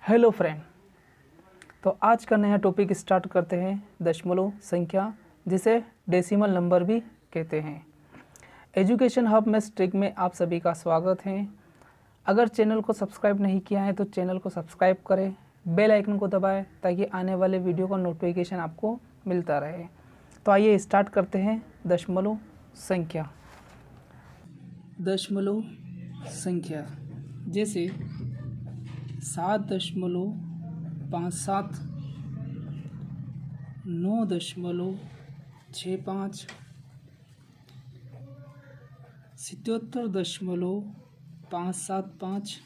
Hello friend. तो आज का नया टॉपिक स्टार्ट करते हैं दशमलव संख्या, जिसे डेसिमल नंबर भी कहते हैं। एजुकेशन हब में स्ट्रिक में आप सभी का स्वागत है। अगर चैनल को सब्सक्राइब नहीं किया है तो चैनल को सब्सक्राइब करें, बेल आइकन को दबाएं ताकि आने वाले वीडियो का नोटिफिकेशन आपको मिलता रहे। तो आइए स्टार्ट करते हैं दशमलव संख्या। दशमलव संख्या जैसे 7.57, 9.65, 77.575।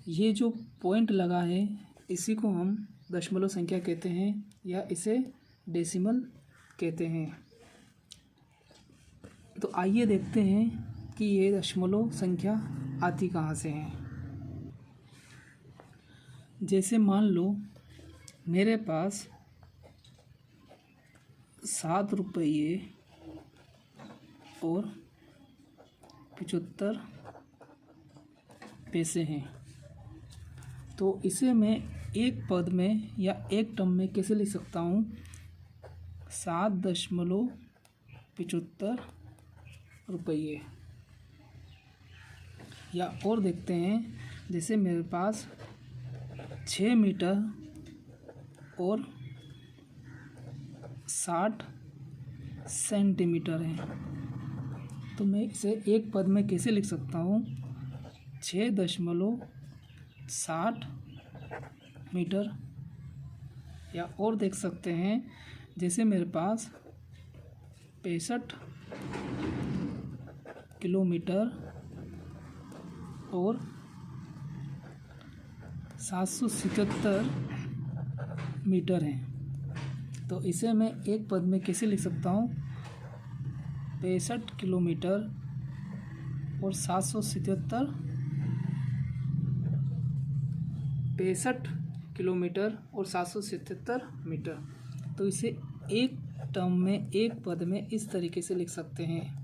ये जो पॉइंट लगा है इसी को हम दशमलव संख्या कहते हैं या इसे डेसिमल कहते हैं। तो आइए देखते हैं कि ये दशमलव संख्या आती कहाँ से है। जैसे मान लो मेरे पास 7 रुपये और 75 पैसे हैं, तो इसे मैं एक पद में या एक टर्म में कैसे लिख सकता हूँ? 7.75 रुपये। या और देखते हैं, जैसे मेरे पास 6 मीटर और 60 सेंटीमीटर है, तो मैं इसे एक पद में कैसे लिख सकता हूँ? 6.60 मीटर। या और देख सकते हैं, जैसे मेरे पास 65 किलोमीटर और 777 मीटर हैं, तो इसे मैं एक पद में कैसे लिख सकता हूँ? 65 किलोमीटर और 777 65 किलोमीटर और 777 मीटर। तो इसे एक टर्म में, एक पद में इस तरीके से लिख सकते हैं।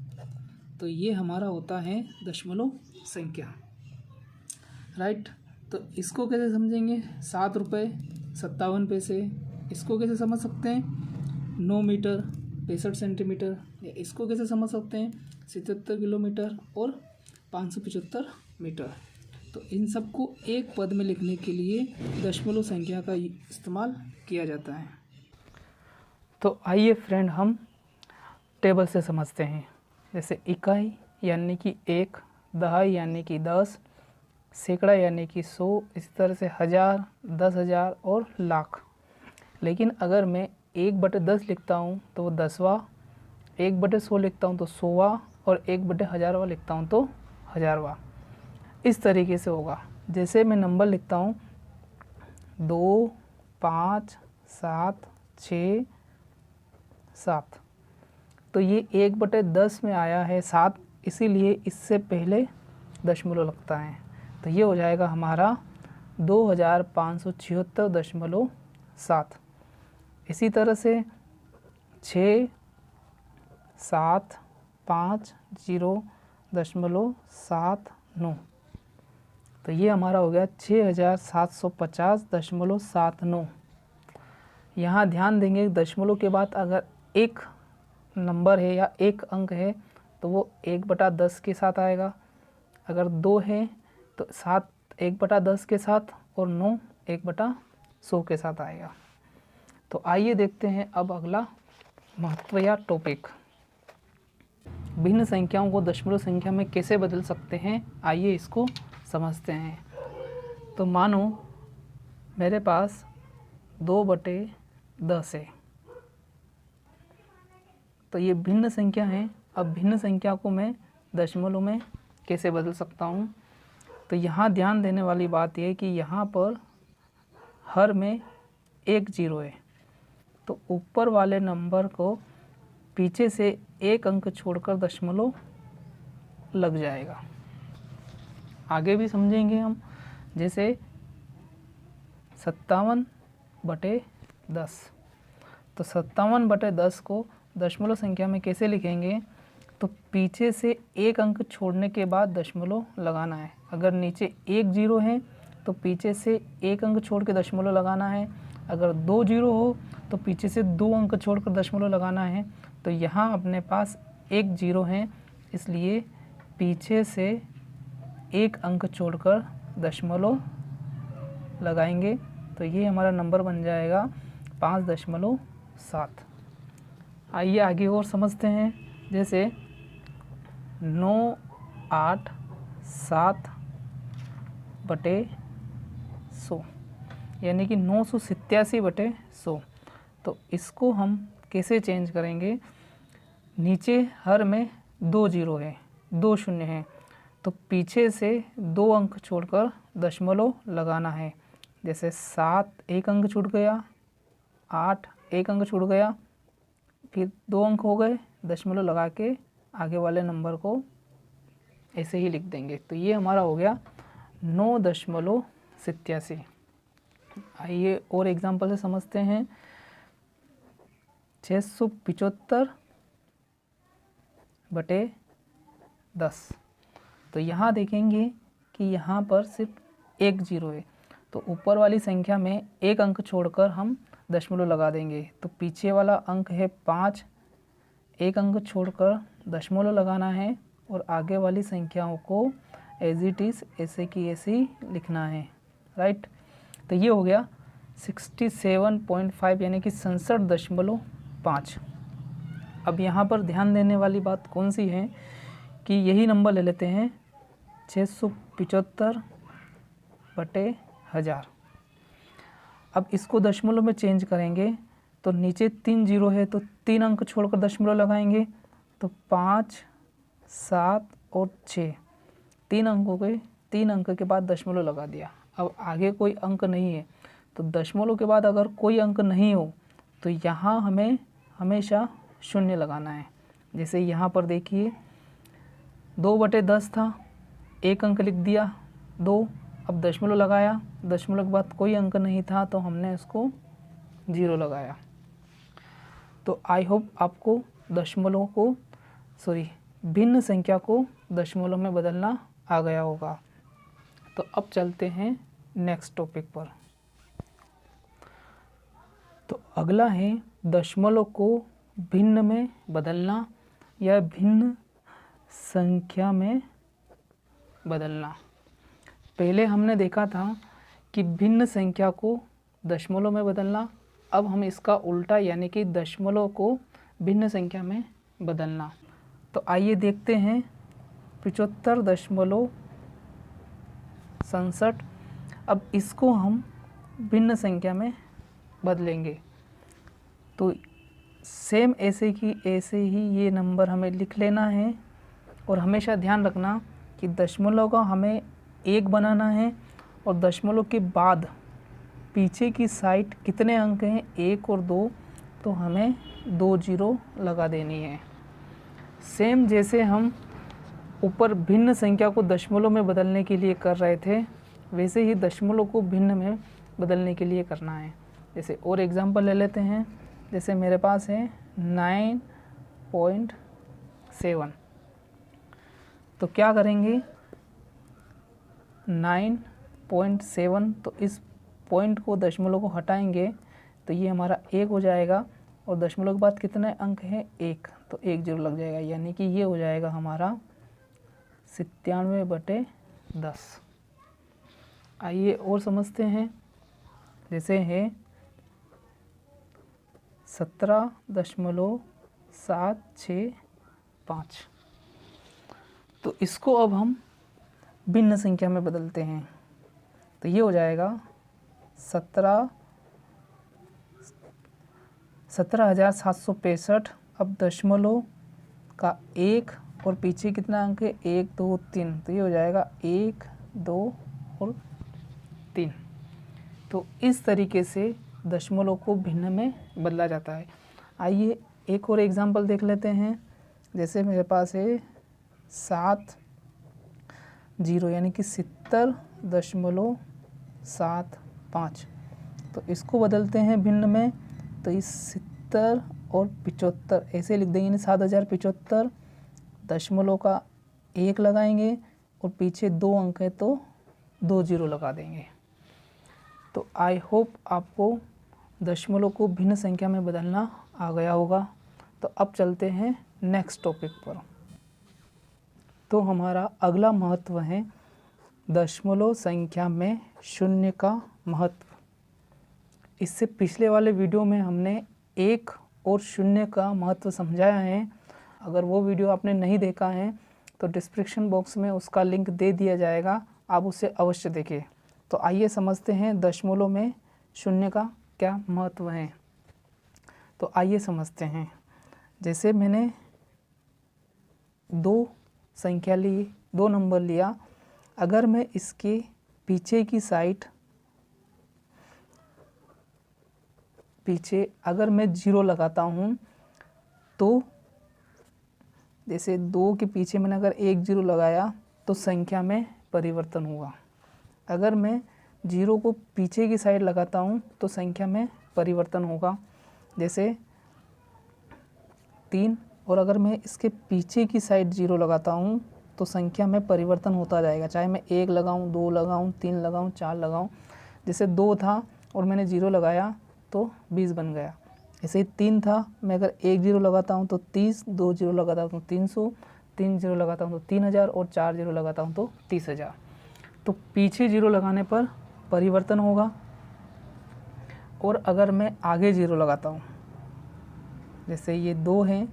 तो ये हमारा होता है दशमलव संख्या, राइट। तो इसको कैसे समझेंगे? 7 रुपये 57 पैसे, इसको कैसे समझ सकते हैं? 9 मीटर 65 सेंटीमीटर। या इसको कैसे समझ सकते हैं? 77 किलोमीटर और 575 मीटर। तो इन सबको एक पद में लिखने के लिए दशमलव संख्या का इस्तेमाल किया जाता है। तो आइए फ्रेंड, हम टेबल से समझते हैं। जैसे इकाई यानी कि 1, दहाई यानी कि 10, सैकड़ा यानी कि 100, इस तरह से 1000, 10,000 और लाख। लेकिन अगर मैं 1/10 लिखता हूँ तो वो 10वां, 1/100 लिखता हूँ तो 100वां और 1/1000वां लिखता हूँ तो 1000वां। इस तरीके से होगा। जैसे मैं नंबर लिखता हूँ 2, 5, 7, 6, 7, तो ये 1/10 में आया है 7, इसीलिए इससे पहले दशमलव लगता है। तो ये हो जाएगा हमारा 2576.7। इसी तरह से 6, 7, 5, 0.79, तो ये हमारा हो गया 6750.79। यहाँ ध्यान देंगे, दशमलव के बाद अगर एक नंबर है या एक अंक है तो वो 1/10 के साथ आएगा। अगर 2 है तो 7 1/10 के साथ और 9 1/100 के साथ आएगा। तो आइए देखते हैं अब अगला महत्व या टॉपिक, भिन्न संख्याओं को दशमलव संख्या में कैसे बदल सकते हैं। आइए इसको समझते हैं। तो मानो मेरे पास 2/10 है, तो ये भिन्न संख्या है। अब भिन्न संख्या को मैं दशमलव में कैसे बदल सकता हूँ? तो यहाँ ध्यान देने वाली बात यह है कि यहाँ पर हर में एक 0 है, तो ऊपर वाले नंबर को पीछे से एक अंक छोड़कर दशमलव लग जाएगा। आगे भी समझेंगे हम। जैसे 57/10, तो 57/10 को दशमलव संख्या में कैसे लिखेंगे? तो पीछे से एक अंक छोड़ने के बाद दशमलव लगाना है। अगर नीचे 1 0 है तो पीछे से एक अंक छोड़ के दशमलव लगाना है। अगर 2 0 हो तो पीछे से 2 अंक छोड़कर दशमलव लगाना है। तो यहाँ अपने पास 1 0 है, इसलिए पीछे से एक अंक छोड़कर दशमलव लगाएंगे। तो ये हमारा नंबर बन जाएगा 5.7। आइए आगे और समझते हैं। जैसे 9 8 7 बटे 100 यानी कि 987 बटे 100। तो इसको हम कैसे चेंज करेंगे? नीचे हर में 2 0 है, 2 0 हैं, तो पीछे से 2 अंक छोड़कर दशमलव लगाना है। जैसे 7 एक अंक छूट गया, 8 एक अंक छूट गया, फिर 2 अंक हो गए, दशमलव लगा के आगे वाले नंबर को ऐसे ही लिख देंगे। तो ये हमारा हो गया 9.87। आइए और एग्जांपल से समझते हैं। 675 बटे 10। तो यहाँ देखेंगे कि यहाँ पर सिर्फ 1 0 है, तो ऊपर वाली संख्या में एक अंक छोड़कर हम दशमलव लगा देंगे। तो पीछे वाला अंक है 5, एक अंक छोड़कर दशमलव लगाना है और आगे वाली संख्याओं को एज इट इज़ ऐसे की ऐसे ही लिखना है, राइट। तो ये हो गया 67.5 यानी कि 67.5। अब यहाँ पर ध्यान देने वाली बात कौन सी है कि यही नंबर ले लेते हैं 675 बटे 1000। अब इसको दशमलव में चेंज करेंगे तो नीचे 3 0 है, तो 3 अंक छोड़कर दशमलव लगाएंगे। तो 5 7 और 6 3 अंक हो गए, 3 अंक के बाद दशमलव लगा दिया। अब आगे कोई अंक नहीं है, तो दशमलव के बाद अगर कोई अंक नहीं हो तो यहाँ हमें हमेशा 0 लगाना है। जैसे यहाँ पर देखिए 2 बटे 10 था, एक अंक लिख दिया 2, अब दशमलव लगाया, दशमलव के बाद कोई अंक नहीं था तो हमने इसको 0 लगाया। तो आई होप आपको दशमलव को भिन्न संख्या को दशमलव में बदलना आ गया होगा। तो अब चलते हैं नेक्स्ट टॉपिक पर। तो अगला है दशमलव को भिन्न में बदलना या भिन्न संख्या में बदलना। पहले हमने देखा था कि भिन्न संख्या को दशमलव में बदलना, अब हम इसका उल्टा यानी कि दशमलव को भिन्न संख्या में बदलना। तो आइए देखते हैं 75.67। अब इसको हम भिन्न संख्या में बदलेंगे। तो सेम ऐसे की ऐसे ही ये नंबर हमें लिख लेना है और हमेशा ध्यान रखना कि दशमलव का हमें 1 बनाना है और दशमलव के बाद पीछे की साइड कितने अंक हैं 1 और 2, तो हमें 2 0 लगा देनी है। सेम जैसे हम ऊपर भिन्न संख्या को दशमलव में बदलने के लिए कर रहे थे, वैसे ही दशमलव को भिन्न में बदलने के लिए करना है। जैसे और एग्जांपल ले लेते हैं। जैसे मेरे पास है 9.7, तो क्या करेंगे 9.7, तो इस पॉइंट को दशमलव को हटाएंगे तो ये हमारा 1 हो जाएगा और दशमलव के बाद कितने अंक हैं 1, तो 1 0 लग जाएगा, यानी कि ये हो जाएगा हमारा 97/10। आइए और समझते हैं। जैसे है 17.765, तो इसको अब हम भिन्न संख्या में बदलते हैं। तो ये हो जाएगा 17,765। अब दशमलव का 1 और पीछे कितना अंक है 1 2 3, तो ये हो जाएगा 1 2 और 3। तो इस तरीके से दशमलव को भिन्न में बदला जाता है। आइए एक और एग्जांपल देख लेते हैं। जैसे मेरे पास है 7 0 यानी कि 70.75, तो इसको बदलते हैं भिन्न में। तो इस 70 और 75 ऐसे लिख देंगे, 7075 दशमलव का 1 लगाएंगे और पीछे 2 अंक है तो 2 जीरो लगा देंगे। तो आई होप आपको दशमलव को भिन्न संख्या में बदलना आ गया होगा। तो अब चलते हैं नेक्स्ट टॉपिक पर। तो हमारा अगला महत्व है दशमलव संख्या में शून्य का महत्व। इससे पिछले वाले वीडियो में हमने 1 और शून्य का महत्व समझाया है। अगर वो वीडियो आपने नहीं देखा है तो डिस्क्रिप्शन बॉक्स में उसका लिंक दे दिया जाएगा, आप उसे अवश्य देखें। तो आइए समझते हैं दशमलव में शून्य का क्या महत्व है। तो आइए समझते हैं। जैसे मैंने 2 संख्या ली, 2 नंबर लिया, अगर मैं इसके पीछे की साइड अगर मैं 0 लगाता हूँ तो जैसे 2 के पीछे मैंने अगर 1 0 लगाया तो संख्या में परिवर्तन होगा। अगर मैं 0 को पीछे की साइड लगाता हूँ तो संख्या में परिवर्तन होगा। जैसे 3, और अगर मैं इसके पीछे की साइड 0 लगाता हूँ तो संख्या में परिवर्तन होता जाएगा, चाहे मैं 1 लगाऊँ, 2 लगाऊँ, 3 लगाऊँ, 4 लगाऊँ। जैसे 2 था और मैंने 0 लगाया तो 20 बन गया। ऐसे ही 3 था, मैं अगर 1 0 लगाता हूँ तो 30, 2 0 लगाता हूँ तो 300, 3 0 लगाता हूँ तो 3000 और 4 0 लगाता हूँ तो 30,000। तो पीछे 0 लगाने पर परिवर्तन होगा। और अगर मैं आगे 0 लगाता हूँ, जैसे ये 2 हैं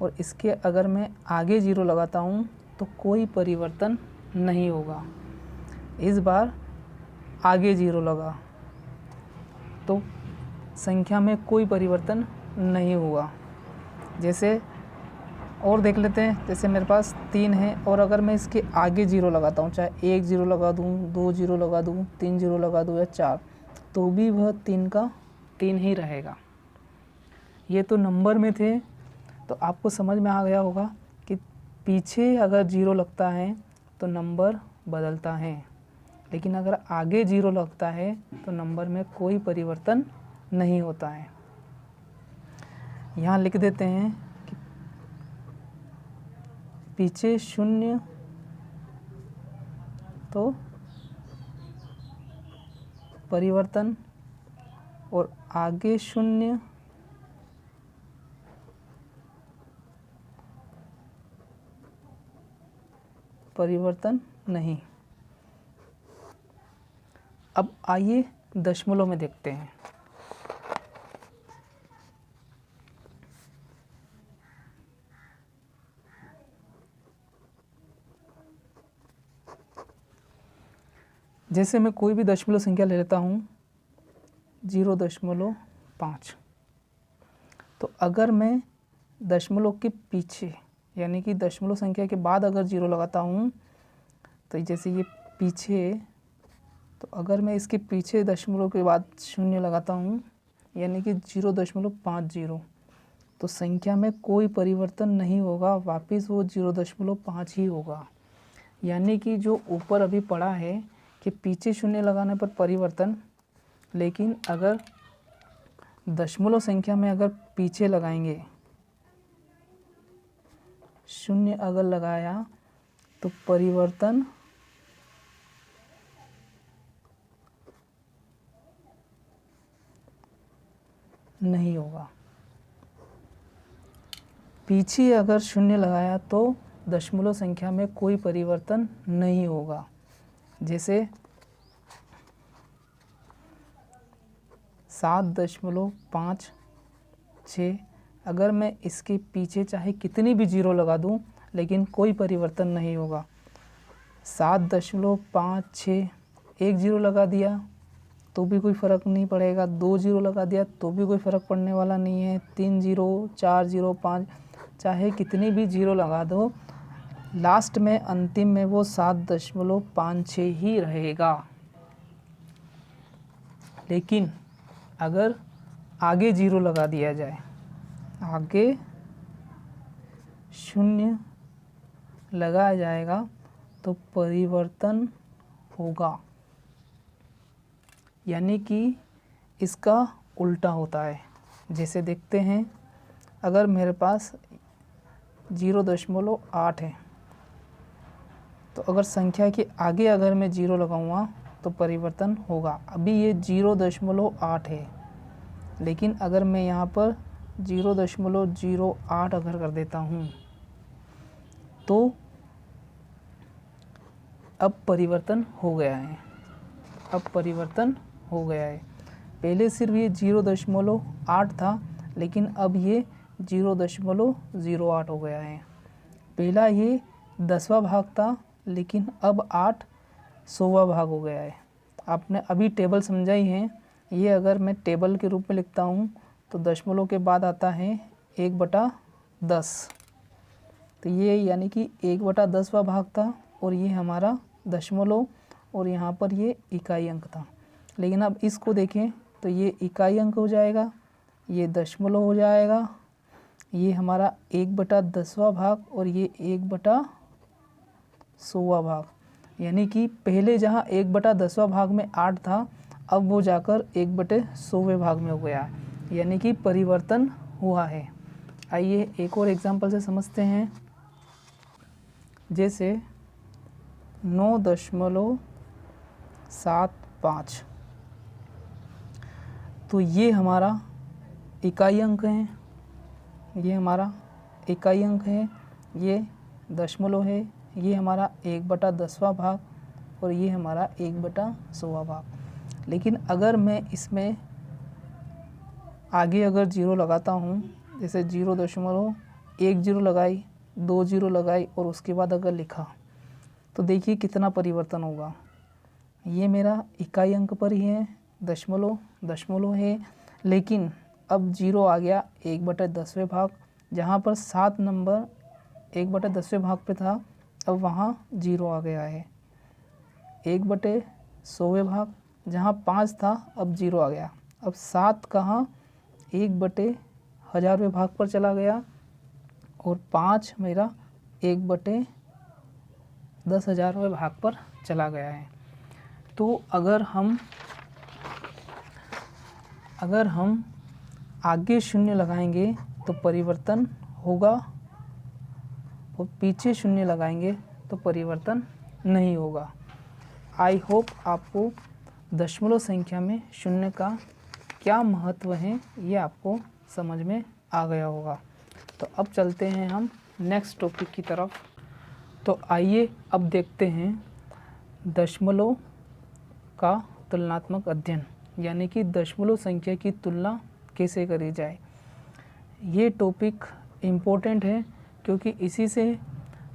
और इसके अगर मैं आगे 0 लगाता हूँ तो कोई परिवर्तन नहीं होगा। इस बार आगे 0 लगा तो संख्या में कोई परिवर्तन नहीं हुआ। जैसे और देख लेते हैं, जैसे मेरे पास 3 है और अगर मैं इसके आगे 0 लगाता हूँ, चाहे 1 0 लगा दूँ, 2 0 लगा दूँ, 3 0 लगा दूँ या 4, तो भी वह 3 का 3 ही रहेगा। ये तो नंबर में थे, तो आपको समझ में आ गया होगा कि पीछे अगर 0 लगता है तो नंबर बदलता है, लेकिन अगर आगे 0 लगता है तो नंबर में कोई परिवर्तन नहीं होता है। यहाँ लिख देते हैं कि पीछे 0 तो परिवर्तन और आगे 0 परिवर्तन नहीं। अब आइए दशमलव में देखते हैं। जैसे मैं कोई भी दशमलव संख्या ले लेता हूँ 0.5, तो अगर मैं दशमलव के पीछे यानी कि दशमलव संख्या के बाद अगर 0 लगाता हूँ तो जैसे ये पीछे, तो अगर मैं इसके पीछे दशमलव के बाद 0 लगाता हूँ यानी कि 0.50, तो संख्या में कोई परिवर्तन नहीं होगा, वापस वो 0.5 ही होगा। यानी कि जो ऊपर अभी पढ़ा है कि पीछे 0 लगाने पर परिवर्तन, लेकिन अगर दशमलव संख्या में अगर पीछे लगाएंगे 0 अगर लगाया तो परिवर्तन नहीं होगा। पीछे अगर 0 लगाया तो दशमलव संख्या में कोई परिवर्तन नहीं होगा। जैसे 7.56, अगर मैं इसके पीछे चाहे कितनी भी 0 लगा दूं लेकिन कोई परिवर्तन नहीं होगा। 7.56, 1 0 लगा दिया तो भी कोई फ़र्क नहीं पड़ेगा, 2 0 लगा दिया तो भी कोई फ़र्क पड़ने वाला नहीं है, 3 0, 4 0, 5, चाहे कितनी भी 0 लगा दो, लास्ट में अंतिम में वो 7.56 ही रहेगा। लेकिन अगर आगे 0 लगा दिया जाए, आगे 0 लगाया जाएगा तो परिवर्तन होगा। यानी कि इसका उल्टा होता है। जैसे देखते हैं, अगर मेरे पास 0.8 है। तो अगर संख्या के आगे अगर मैं 0 लगाऊंगा तो परिवर्तन होगा। अभी ये 0.8 है, लेकिन अगर मैं यहाँ पर 0.08 अगर कर देता हूँ तो अब परिवर्तन हो गया है। अब परिवर्तन हो गया है। पहले सिर्फ ये 0.8 था, लेकिन अब ये 0.08 हो गया है। पहला ये 10वां भाग था, लेकिन अब 8 100वां भाग हो गया है। आपने अभी टेबल समझाई है। ये अगर मैं टेबल के रूप में लिखता हूँ तो दशमलव के बाद आता है 1/10। तो ये यानी कि 1/10वां भाग था, और ये हमारा दशमलव, और यहाँ पर ये इकाई अंक था। लेकिन अब इसको देखें तो ये इकाई अंक हो जाएगा, ये दशमलव हो जाएगा, ये हमारा 1/10वां भाग, और ये 1/100वां भाग। यानी कि पहले जहाँ 1/10वां भाग में 8 था, अब वो जाकर 1/100वें भाग में हो गया, यानी कि परिवर्तन हुआ है। आइए एक और एग्जाम्पल से समझते हैं। जैसे 9.75, तो ये हमारा इकाई अंक है, ये हमारा इकाई अंक है, ये दशमलव है, ये हमारा 1/10वां भाग, और ये हमारा 1/100वां भाग। लेकिन अगर मैं इसमें आगे अगर 0 लगाता हूँ, जैसे 0.10 लगाई, 2 0 लगाई, और उसके बाद अगर लिखा, तो देखिए कितना परिवर्तन होगा। ये मेरा इकाई अंक पर ही है, दशमलव है, लेकिन अब 0 आ गया 1/10वें भाग। जहाँ पर 7 नंबर 1/10वें भाग पे था, अब वहाँ 0 आ गया है। 1/100वें भाग, जहाँ 5 था, अब 0 आ गया। अब 7 कहाँ 1/1000वें भाग पर चला गया, और 5 मेरा 1/10,000वें भाग पर चला गया है। तो अगर हम आगे 0 लगाएंगे तो परिवर्तन होगा, और पीछे 0 लगाएंगे तो परिवर्तन नहीं होगा। आई होप आपको दशमलव संख्या में 0 का क्या महत्व है ये आपको समझ में आ गया होगा। तो अब चलते हैं हम नेक्स्ट टॉपिक की तरफ। तो आइए अब देखते हैं दशमलव का तुलनात्मक अध्ययन, यानी कि दशमलव संख्या की तुलना कैसे करी जाए। ये टॉपिक इम्पोर्टेंट है, क्योंकि इसी से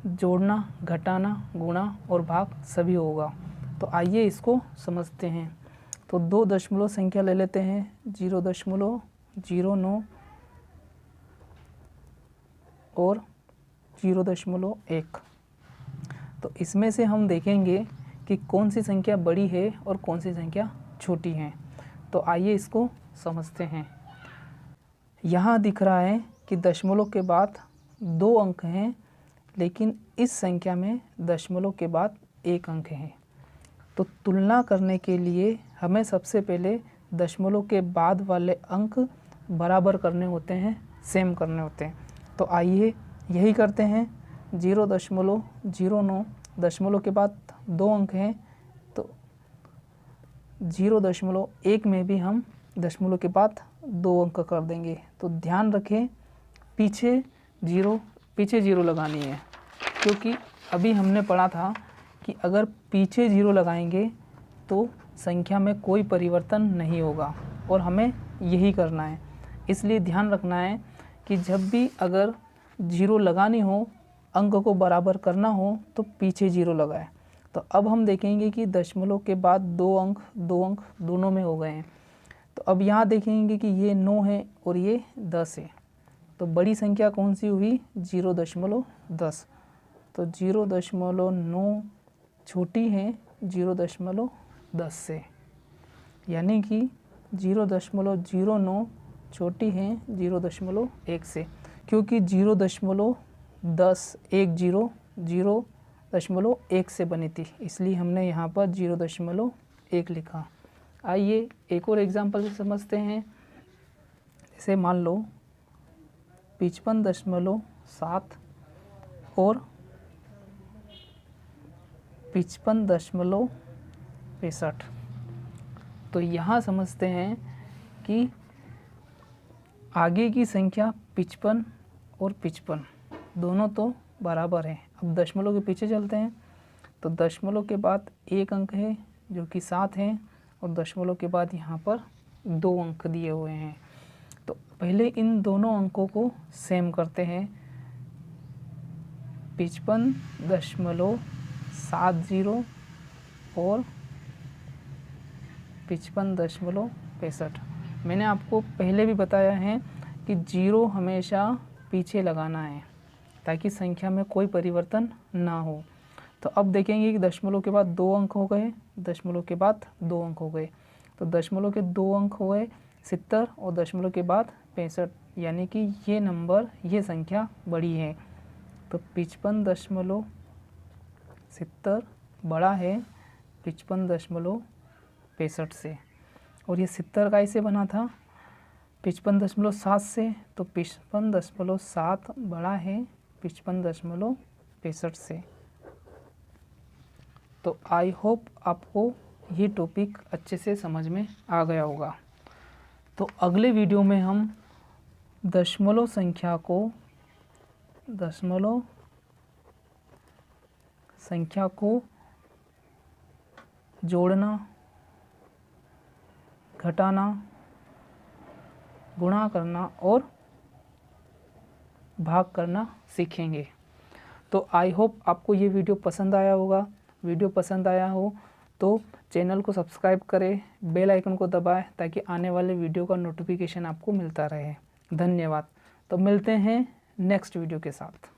जोड़ना, घटाना, गुणा और भाग सभी होगा। तो आइए इसको समझते हैं। तो 2 दशमलव संख्या ले लेते हैं, 0.09 और 0.1। तो इसमें से हम देखेंगे कि कौन सी संख्या बड़ी है और कौन सी संख्या छोटी है। तो आइए इसको समझते हैं। यहाँ दिख रहा है कि दशमलव के बाद 2 अंक हैं, लेकिन इस संख्या में दशमलव के बाद 1 अंक है। तो तुलना करने के लिए हमें सबसे पहले दशमलव के बाद वाले अंक बराबर करने होते हैं, सेम करने होते हैं। तो आइए यही करते हैं। 0.09 दशमलव के बाद 2 अंक हैं, तो 0.1 में भी हम दशमलव के बाद 2 अंक कर देंगे। तो ध्यान रखें, पीछे 0 लगानी है, क्योंकि अभी हमने पढ़ा था कि अगर पीछे 0 लगाएंगे तो संख्या में कोई परिवर्तन नहीं होगा, और हमें यही करना है। इसलिए ध्यान रखना है कि जब भी अगर 0 लगानी हो, अंक को बराबर करना हो, तो पीछे 0 लगाएं। तो अब हम देखेंगे कि दशमलव के बाद 2 अंक दोनों में हो गए हैं। तो अब यहाँ देखेंगे कि ये 9 है और ये 10 है। तो बड़ी संख्या कौन सी हुई? 0.10। तो 0.9 छोटी है 0.10 से, यानी कि 0.09 छोटी है 0.1 से, क्योंकि 0.10 0.1 से बनी थी, इसलिए हमने यहाँ पर 0.1 लिखा। आइए एक और एग्जाम्पल से समझते हैं। जैसे मान लो 55.7 और 55.65। तो यहाँ समझते हैं कि आगे की संख्या 55 और 55 दोनों तो बराबर हैं। अब दशमलव के पीछे चलते हैं, तो दशमलव के बाद एक अंक है जो कि 7 है, और दशमलव के बाद यहाँ पर 2 अंक दिए हुए हैं। तो पहले इन दोनों अंकों को सेम करते हैं। 55.70 और 55.65। मैंने आपको पहले भी बताया है कि 0 हमेशा पीछे लगाना है ताकि संख्या में कोई परिवर्तन ना हो। तो अब देखेंगे कि दशमलव के बाद 2 अंक हो गए, दशमलव के बाद 2 अंक हो गए। तो दशमलव के 2 अंक हो गए 70 और दशमलव के बाद 65, यानी कि ये संख्या बड़ी है। तो 55.70 बड़ा है 55.65 से। और ये 70 का इसे बना था 55.7 से, तो 55.7 बड़ा है 55.65 से। तो आई होप आपको ये टॉपिक अच्छे से समझ में आ गया होगा। तो अगले वीडियो में हम दशमलव संख्या को जोड़ना, घटाना, गुणा करना और भाग करना सीखेंगे। तो आई होप आपको ये वीडियो पसंद आया होगा। वीडियो पसंद आया हो तो चैनल को सब्सक्राइब करें, बेल आइकन को दबाएं ताकि आने वाले वीडियो का नोटिफिकेशन आपको मिलता रहे। धन्यवाद। तो मिलते हैं नेक्स्ट वीडियो के साथ।